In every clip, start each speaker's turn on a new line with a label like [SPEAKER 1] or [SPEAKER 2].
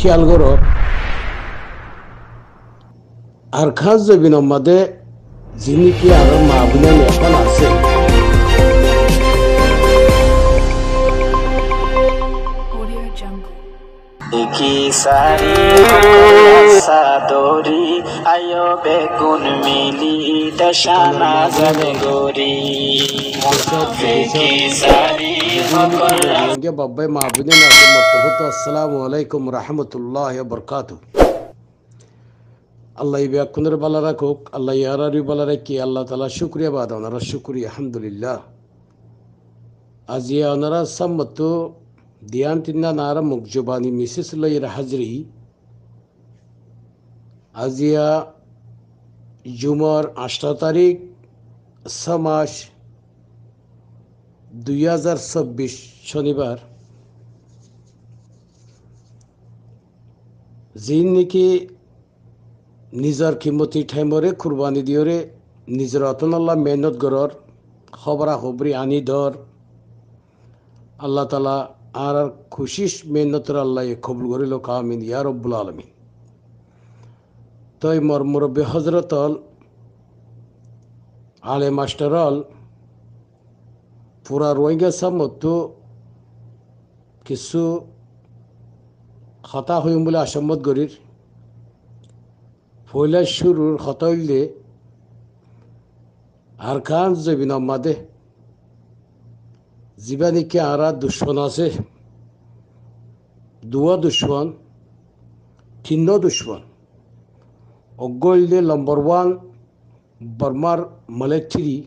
[SPEAKER 1] খেয়াল করো আর খাস জবিনের মধ্যে যিনি কি আর মা বোনের এখন আছে
[SPEAKER 2] দেখি সারি সাদরি আয়ো বেগুন মিলি দশানা জানে গরি দেখি সারি
[SPEAKER 1] বাবাই মা বোনের নাতে মতহত আসসালামু আলাইকুম রহমতুল্লাহ বরকাতু আল্লাহ ব্যাকুনের বালা রাখুক আল্লাহ ইয়ারারি বালা রাখি আল্লাহ তালা শুক্রিয়া বাদ ওনারা শুক্রিয়া আলহামদুলিল্লাহ আজিয়া ওনারা সম্মত দিয়ান তিন্না নারা মুকজবানি মিসেস লইয়ের হাজরি আজিয়া জুমার 8 তারিখ মাস 2024 শনিবার যিন নাকি নিজের কিমতি ঠাইমরে কুরবানি দিয়রে নিজের অতনাল্লাহ মেহনত গরর খবরা খবরি আনি ধর আল্লাহ তালা আর খুশিস মেহনতের আল্লাহ কবুল করিল কামিন ইয়া রব্বুল আলমিন তই মর মুরব্বী হজরতল আলে মাস্টারল পুরা রোহিঙ্গা সামতো কিছু খতা হইম বলে আসাম্মত গরির ফয়লা শুরুর খতা হইলে আর খান জবিন মাদে জীবানিকে আরা দুশ্মন আছে দুয়া দুশ্মন তিন দুশ্মন অগৈলে নম্বর 1 বর্মার মালেট্রি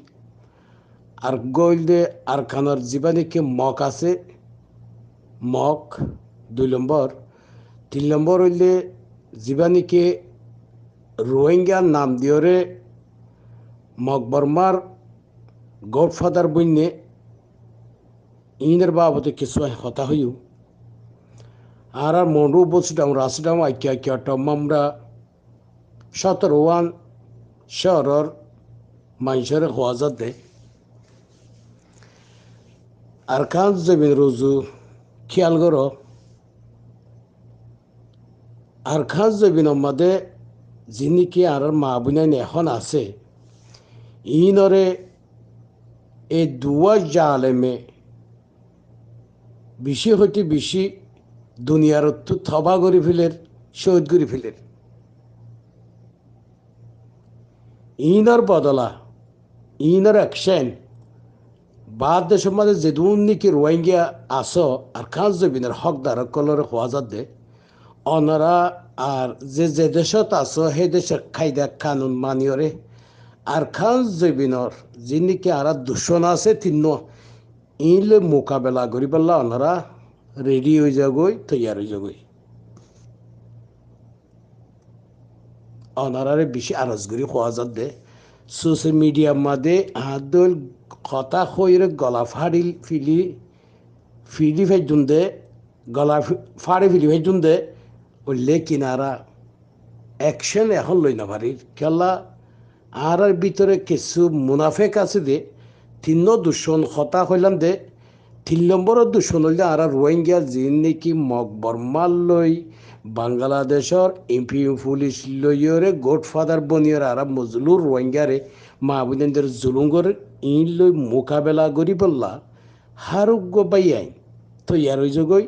[SPEAKER 1] আর গইলে আর খানার জীবানিকে মক আছে মক 2 নম্বর 3 নম্বর হইলে জীবানিকে রোহিঙ্গার নাম দিয়রে মক বর্মার গডফাদার বইনে ইনের বাবদে কিছু কথা হইও আর মনরু বলছিলাম রাসিলাম আইকিয়া আইকিয়া টমামরা 17 শহরের মানুষের হওয়াজাত দেয় আর খান জমিন রোজু খেয়াল করো আর খান জমিনের মধ্যে যিনি কি আর মা বোনাইন এখন আছে ইনরে এই দুয়া জালেমে বেশি হইতে বেশি দুনিয়ার থবা করি ফেলের শহীদ করি ফেলের ইনর বদলা ইনর অ্যাকশন বাদ দেশের মধ্যে যেদুন নাকি রোহিঙ্গা আসো আর খান জবিনের হকদার কলর হওয়াজাত দে অনারা আর যে দেশত আসো সেই দেশের খাইদা কানুন মানিয়রে আর খান জবিনর যিনি কি আর দুশ্মন আছে তিন ইলে মোকাবেলা করি পেলা ওনারা রেডি হয়ে যাগই তৈয়ার হয়ে যাগই ওনারারে বেশি আরজ করি হওয়াজাত দে সোশ্যাল মিডিয়ার মাঝে হাদল কথা হইরে গলা ফিলি ফেজুন দে গলা ফাড়ি ফিলি ফেজুন দে বললে কিনারা অ্যাকশন এখন লই না পারি খেলা আর ভিতরে কিছু মুনাফেক আছে দে 3 দুশ্মন কথা হইলাম দে 3 নম্বরের দুশ্মন হইলে আর রোহিঙ্গা যিন নাকি মক বর্মার লই বাংলাদেশের এমপি পুলিশ লইয়রে গডফাদার বনিয়র আর মজলুর রোহিঙ্গারে মা বোনদের জুলুম করে ইন লই মোকাবেলা করি বললা হারুগ্য বাই আইন তৈয়ার হয়ে জগই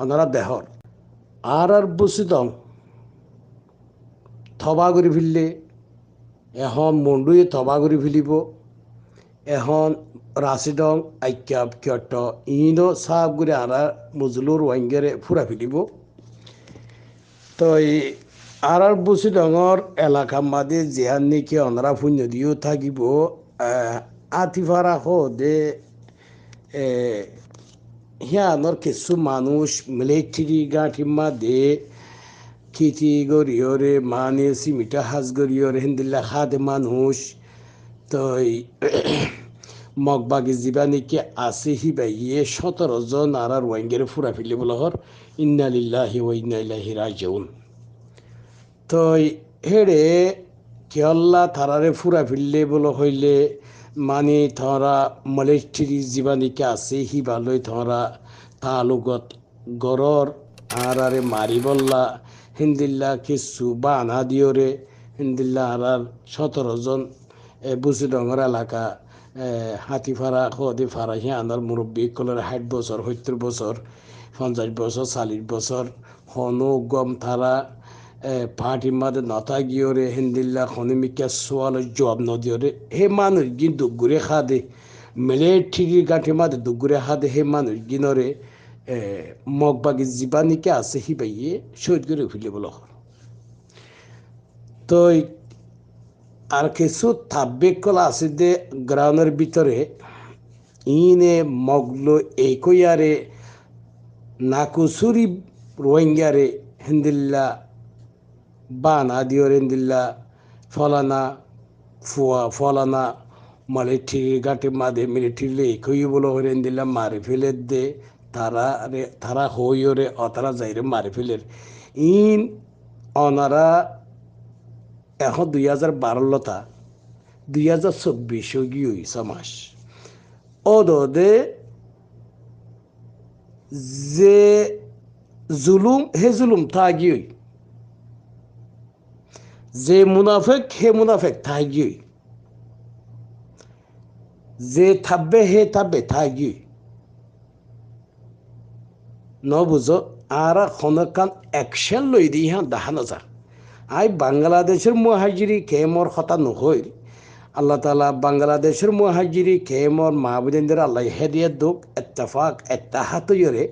[SPEAKER 1] ওনারা দেহর আর বসিদম থবা করে ফেললে এখন মন্ডুয়ে থবা করে ফেলিব এখন রাশিদং আইক্যাব কিয়ট ইনো সাব করে আর মজলুর ওয়াইঙ্গারে ফুরা ফেলিব তো আর বসি ডঙর এলাকা মাদে যেহান নাকি অনারা পুণ্য দিও থাকিব আতিফারা দে হিয়ানোর কিছু মানুষ মিলিটারি গাঁঠি মাদে খেতি গরিয়রে মানে সিমিটা হাজ গরিয়রে হিন্দিল্লা খাদে মানুষ তো মগবাগি জীবানিকে আছে হিবাইয়ে 17 জন আর রোহিঙ্গারে ফুরা ফেলে বলা হর ইন্না লিল্লাহি ওয়া ইন্না ইলাইহি রাজিউন তো হেড়ে কেল্লা থারারে ফুরা ফেললে বলো হইলে মানে থরা মলেট্রি জীবানিকে আছে হিবালয় থরা তালুকত গরর আরে মারি বললা হিন্দিল্লা কিছু বানা দিওরে হিন্দিল্লা আর 17 জন বুসি ডঙ্গর এলাকা হাতিফাড়া খদি ফাড়া সে আনার মুরব্বী কলের 60 বছর 70 বছর 50 বছর 40 বছর হনু গম তারা পার্টির মাঝে নতা গিয়ে হিন্দিল্লা খনিমিকা সোয়াল জবাব নদিওরে হে মানুষ গিন দুগুরে খাদে মেলে ঠিকি গাঁঠি মাঝে দুগুরে খাদে হে মানুষ গিনরে মগবাগি জীবানিকে আছে হিবাইয়ে শহীদ করে ফেলে বলো তো আর কিছু থাব্বেক কলা আছে যে গ্রাউন্ডের ভিতরে ইনে মগলো একইয়ারে নাকুসুরি রোহিঙ্গারে হিন্দিল্লা বানা দিওর হিন্দিল্লা ফলানা ফুয়া ফলানা মিলিটারি গাঁটে মাঝে মিলিটারি একই বলো হরে হিন্দিল্লা মারি ফেলে দে তারা হইরে অতারা যাইরে মারি ফেলের ইন অনারা এখন 2012 লতা 2024 গিয়ে সমাস ওদে যে জুলুম হে জুলুম তা গিয়ে যে মুনাফেক হে মুনাফেক তা গিয়ে যে থাকবে হে থাকবে তা গিয়ে ন বুঝো আর খনকান অ্যাকশন লই দি হ্যাঁ দেখা না যা আই বাংলাদেশের মুহাজিরি কেমর কথা নহইল আল্লাহ তালা বাংলাদেশের মুহাজিরি কেমর মাহবুদিনদের আল্লাহ হেদিয়াত দুক এত্তেফাক এত্তাহাত ইয়রে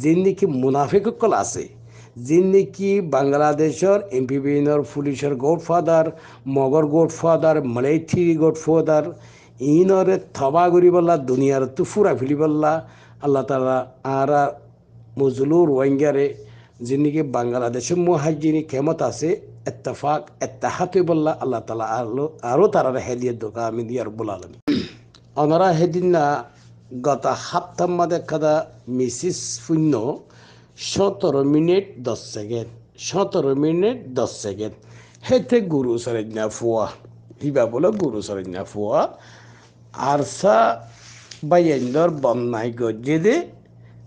[SPEAKER 1] যিন নাকি মুনাফিক কল আছে যিন নাকি বাংলাদেশের এমপিবিএনর পুলিশের গডফাদার মগর গডফাদার মালয়েথির গডফাদার ইনরে থবা করি বললা দুনিয়ার তো ফুরা ফিলি বললা আল্লাহ তালা আর মজলুর রোহিঙ্গারে যিনি বাংলাদেশের মুহাজিরি ক্ষমত আছে এত্তেফাক এত্তাহাত বললা আল্লাহ তালা আরও তারা হেদিয়ে দোকা আমি দিয়ার বলালাম ওনারা হেদিন না গত সপ্তাহ মাদে কাদা Mrs 17 minute 10 second 17 minute 10 second হেতে গুরু সরঞ্জা ফুয়া হিবা বলো গুরু সরঞ্জা ফুয়া আরসা বাইন্দর বন্যায় গজ্জে দে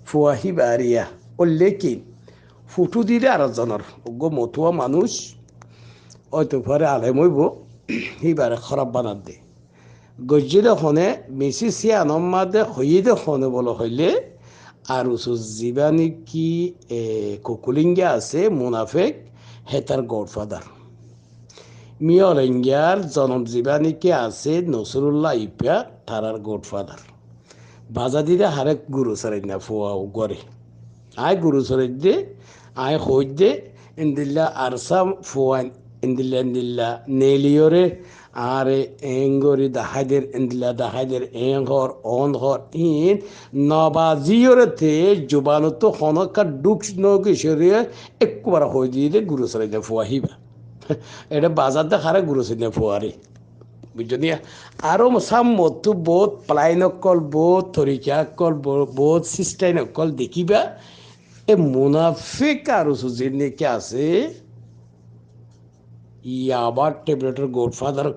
[SPEAKER 1] ফুয়া হিবারিয়া ও লেকিন ফুটু দিলে আর জনের গো মতুয়া মানুষ হয়তো পরে আলেম হইব হিবারে খারাপ বানার দে গজ্জিলে খনে মিসিসি আনম্মাদে হইদে খনে বলো হইলে আর জীবানি কি কুকুলিঙ্গা আছে মুনাফেক হেতার গডফাদার মিয়লিঙ্গার জনম জীবানিকে আছে নসরুল্লাহ ইপিয়া তারার গডফাদার বাজা দিলে হারে গুরু সরাই না ফুয়াও গড়ে আয় গুরু সরাই দে আয় হই দে ইন্দিল্লা আরসাম ফুয়ান ইন্দিল্লা নেলিয়রে আরে এঙ্গরি দাহাইদের ইন্দিল্লা দাহাইদের এঙ্গর অনঘর ইন নবাজিয়রেতে জুবানত হনকা ডুক নগিসরিয়ে একবার হই দিয়ে গুরু সরাই না ফুয়া হিবা এটা বাজার দেখারে গুরু সরাই না ফুয়ারে বুঝলি আরও সামতো বহুত প্লাইনকল বহুত তরিকাকল বহুত সিস্টাইনকল দেখিবা এ মুনাফিক আর যেনেকে আছে ইয়াবার ট্যাবলেটের গডফাদার